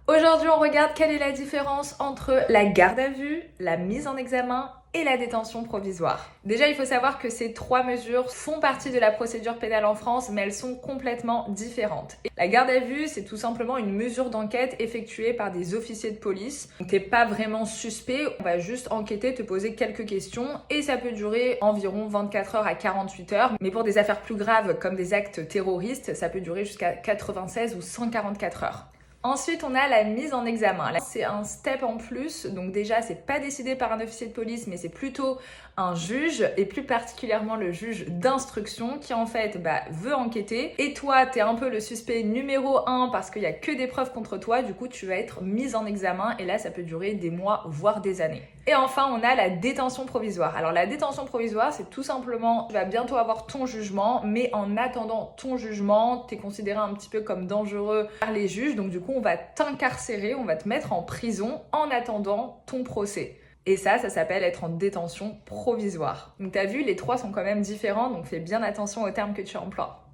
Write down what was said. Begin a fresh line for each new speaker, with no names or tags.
Aujourd'hui, on regarde quelle est la différence entre la garde à vue, la mise en examen et la détention provisoire. Déjà, il faut savoir que ces trois mesures font partie de la procédure pénale en France, mais elles sont complètement différentes. La garde à vue, c'est tout simplement une mesure d'enquête effectuée par des officiers de police. Donc, t'es pas vraiment suspect, on va juste enquêter, te poser quelques questions et ça peut durer environ 24 heures à 48 heures. Mais pour des affaires plus graves comme des actes terroristes, ça peut durer jusqu'à 96 ou 144 heures. Ensuite, on a la mise en examen. Là, c'est un step en plus. Donc déjà, c'est pas décidé par un officier de police, mais c'est plutôt un juge, et plus particulièrement le juge d'instruction, qui en fait veut enquêter. Et toi, t'es un peu le suspect numéro 1 parce qu'il y a que des preuves contre toi. Du coup, tu vas être mise en examen et là, ça peut durer des mois, voire des années. Et enfin, on a la détention provisoire. Alors la détention provisoire, c'est tout simplement, tu vas bientôt avoir ton jugement, mais en attendant ton jugement, t'es considéré un petit peu comme dangereux par les juges. Donc du coup, on va t'incarcérer, on va te mettre en prison en attendant ton procès. Et ça s'appelle être en détention provisoire. Donc t'as vu, les trois sont quand même différents, donc fais bien attention aux termes que tu emploies.